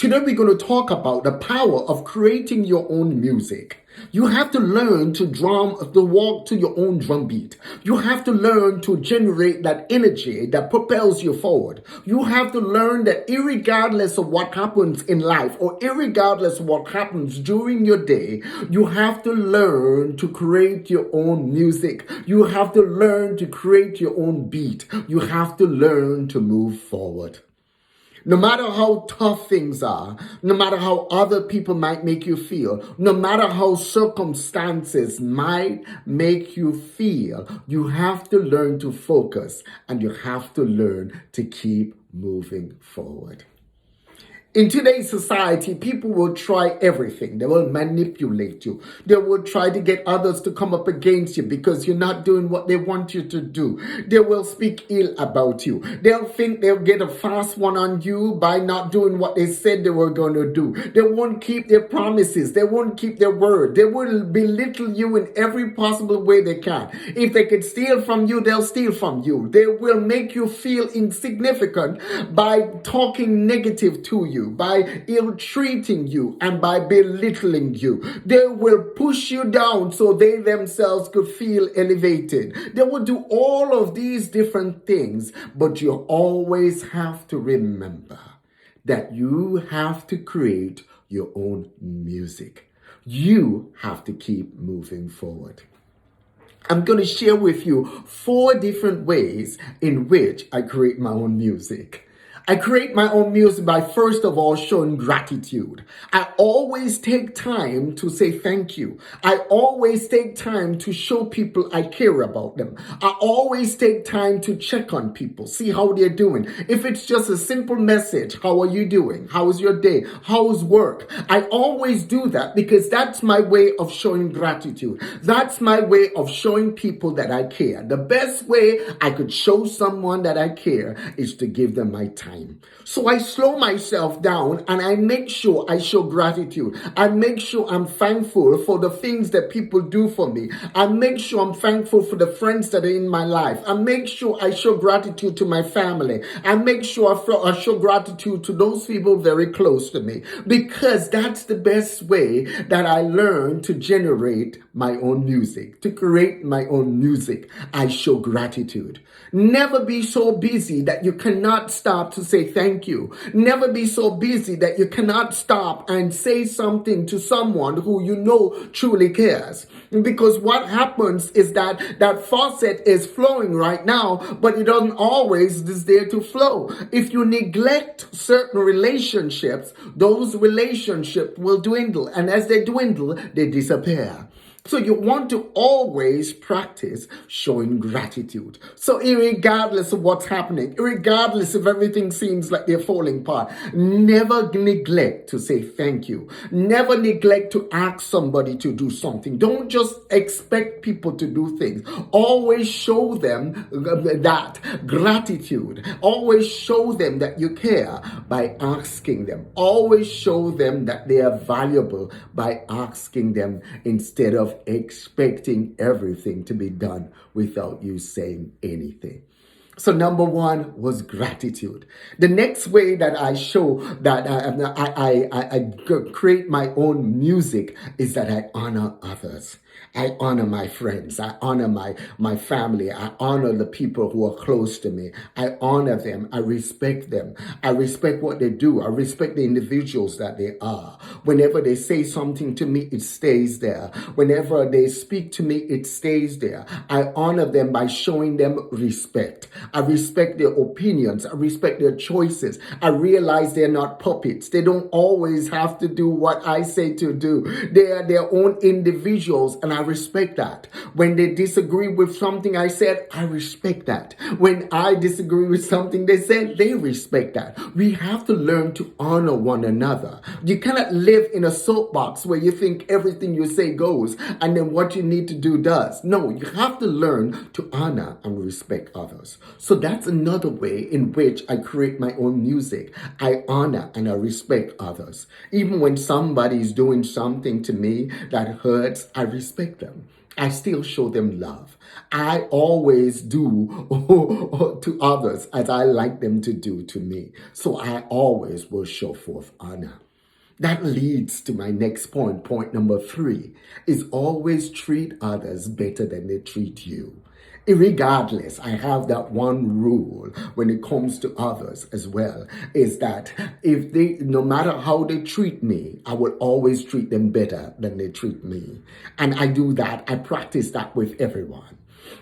Today we're going to talk about the power of creating your own music. You have to learn to walk to your own drum beat. You have to learn to generate that energy that propels you forward. You have to learn that irregardless of what happens in life or irregardless of what happens during your day, you have to learn to create your own music. You have to learn to create your own beat. You have to learn to move forward. No matter how tough things are, no matter how other people might make you feel, no matter how circumstances might make you feel, you have to learn to focus and you have to learn to keep moving forward. In today's society, people will try everything. They will manipulate you. They will try to get others to come up against you because you're not doing what they want you to do. They will speak ill about you. They'll think they'll get a fast one on you by not doing what they said they were going to do. They won't keep their promises. They won't keep their word. They will belittle you in every possible way they can. If they can steal from you, they'll steal from you. They will make you feel insignificant by talking negative to you, by ill-treating you, and by belittling you. They will push you down so they themselves could feel elevated. They will do all of these different things, but you always have to remember that you have to create your own music. You have to keep moving forward. I'm going to share with you 4 different ways in which I create my own music. I create my own music by first of all showing gratitude. I always take time to say thank you. I always take time to show people I care about them. I always take time to check on people, see how they're doing. If it's just a simple message, how are you doing? How's your day? How's work? I always do that because that's my way of showing gratitude. That's my way of showing people that I care. The best way I could show someone that I care is to give them my time. So I slow myself down and I make sure I show gratitude. I make sure I'm thankful for the things that people do for me. I make sure I'm thankful for the friends that are in my life. I make sure I show gratitude to my family. I make sure I show gratitude to those people very close to me, because that's the best way that I learn to generate my own music, to create my own music. I show gratitude. Never be so busy that you cannot stop to say thank you. Never be so busy that you cannot stop and say something to someone who you know truly cares. Because what happens is that faucet is flowing right now, but it doesn't always is there to flow. If you neglect certain relationships, those relationships will dwindle. And as they dwindle, they disappear. So you want to always practice showing gratitude. So irregardless of what's happening, regardless if everything seems like they're falling apart, never neglect to say thank you. Never neglect to ask somebody to do something. Don't just expect people to do things. Always show them that gratitude. Always show them that you care by asking them. Always show them that they are valuable by asking them instead of expecting everything to be done without you saying anything. So number 1 was gratitude. The next way that I show that I create my own music is that I honor others. I honor my friends. I honor my family. I honor the people who are close to me. I honor them. I respect them. I respect what they do. I respect the individuals that they are. Whenever they say something to me, it stays there. Whenever they speak to me, it stays there. I honor them by showing them respect. I respect their opinions. I respect their choices. I realize they're not puppets. They don't always have to do what I say to do. They are their own individuals, and I respect that. When they disagree with something I said, I respect that. When I disagree with something they said, they respect that. We have to learn to honor one another. You cannot live in a soapbox where you think everything you say goes and then what you need to do does. No, you have to learn to honor and respect others. So that's another way in which I create my own music. I honor and I respect others. Even when somebody is doing something to me that hurts, I respect them. I still show them love. I always do to others as I like them to do to me. So I always will show forth honor. That leads to my next point. Point number 3 is always treat others better than they treat you. Irregardless, I have that one rule when it comes to others as well, is that if they, no matter how they treat me, I will always treat them better than they treat me. And I do that, I practice that with everyone.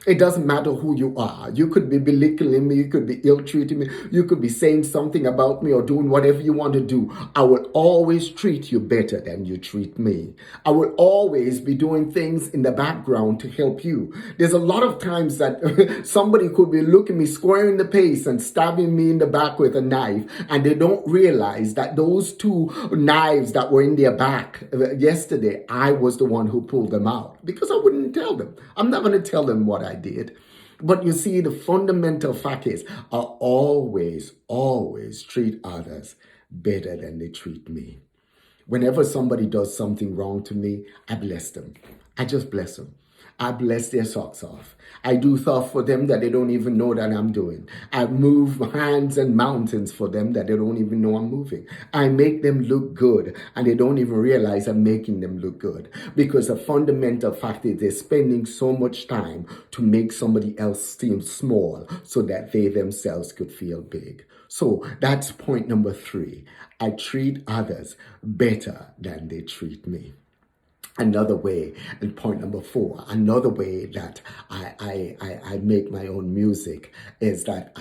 It doesn't matter who you are. You could be belittling me, you could be ill-treating me, you could be saying something about me or doing whatever you want to do. I will always treat you better than you treat me. I will always be doing things in the background to help you. There's a lot of times that somebody could be looking me square in the face and stabbing me in the back with a knife, and they don't realize that those 2 knives that were in their back yesterday, I was the one who pulled them out because I wouldn't tell them. I'm not going to tell them what I did. But you see, the fundamental fact is I always treat others better than they treat me. Whenever somebody does something wrong to me, I bless them. I just bless them. I bless their socks off. I do stuff for them that they don't even know that I'm doing. I move hands and mountains for them that they don't even know I'm moving. I make them look good and they don't even realize I'm making them look good. Because the fundamental fact is they're spending so much time to make somebody else seem small so that they themselves could feel big. So that's point number 3. I treat others better than they treat me. Another way, and point number 4, another way that I make my own music is that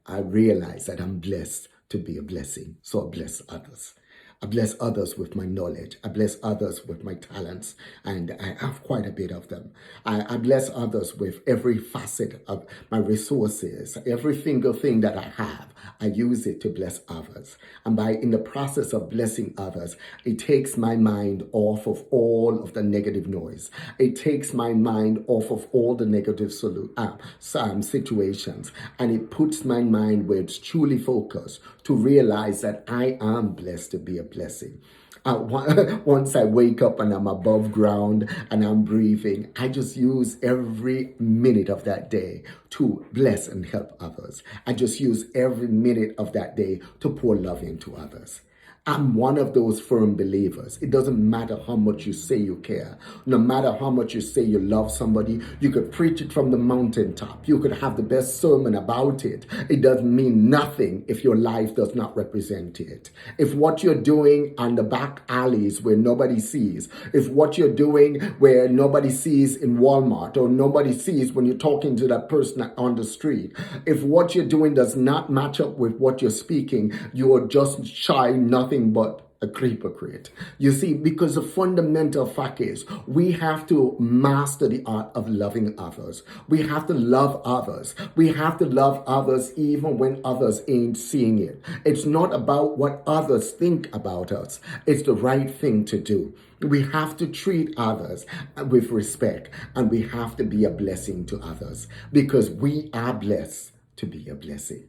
I realize that I'm blessed to be a blessing. So I bless others. I bless others with my knowledge. I bless others with my talents, and I have quite a bit of them. I bless others with every facet of my resources, every single thing that I have. I use it to bless others. And in the process of blessing others, it takes my mind off of all of the negative noise. It takes my mind off of all the negative situations, and it puts my mind where it's truly focused to realize that I am blessed to be a blessing. Once I wake up and I'm above ground and I'm breathing, I just use every minute of that day to bless and help others. I just use every minute of that day to pour love into others. I'm one of those firm believers. It doesn't matter how much you say you care. No matter how much you say you love somebody, you could preach it from the mountaintop. You could have the best sermon about it. It doesn't mean nothing if your life does not represent it. If what you're doing on the back alleys where nobody sees, if what you're doing where nobody sees in Walmart or nobody sees when you're talking to that person on the street, if what you're doing does not match up with what you're speaking, you're just shy nothing but a hypocrite. You see, because the fundamental fact is we have to master the art of loving others. We have to love others. We have to love others even when others ain't seeing it. It's not about what others think about us. It's the right thing to do. We have to treat others with respect, and we have to be a blessing to others because we are blessed to be a blessing.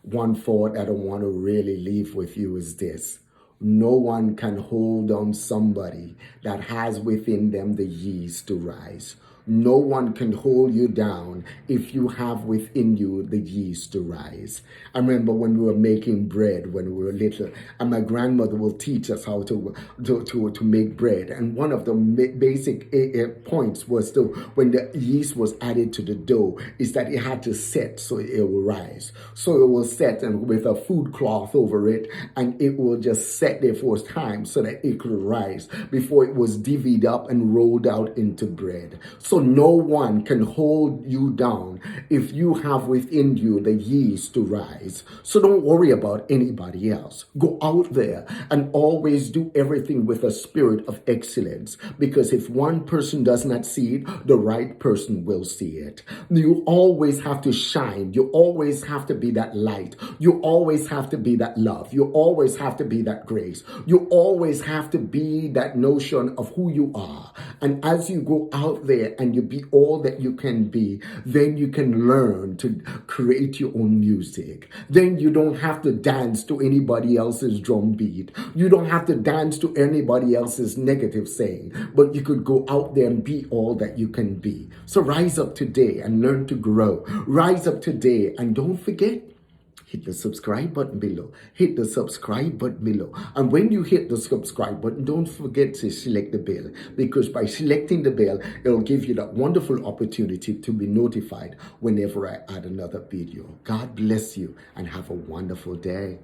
One thought I don't want to really leave with you is this. No one can hold on somebody that has within them the yeast to rise. No one can hold you down if you have within you the yeast to rise. I remember when we were making bread when we were little, and my grandmother will teach us how to make bread. And one of the basic points was when the yeast was added to the dough, is that it had to set so it will rise. So it will set and with a food cloth over it, and it will just set there for time so that it could rise before it was divvied up and rolled out into bread. So no one can hold you down if you have within you the yeast to rise. So don't worry about anybody else. Go out there and always do everything with a spirit of excellence, because if one person does not see it, the right person will see it. You always have to shine. You always have to be that light. You always have to be that love. You always have to be that grace. You always have to be that notion of who you are. And as you go out there and you be all that you can be, then you can learn to create your own music. Then you don't have to dance to anybody else's drum beat. You don't have to dance to anybody else's negative saying, but you could go out there and be all that you can be. So rise up today and learn to grow. Rise up today and don't forget, hit the subscribe button below. Hit the subscribe button below. And when you hit the subscribe button, don't forget to select the bell, because by selecting the bell, it'll give you that wonderful opportunity to be notified whenever I add another video. God bless you and have a wonderful day.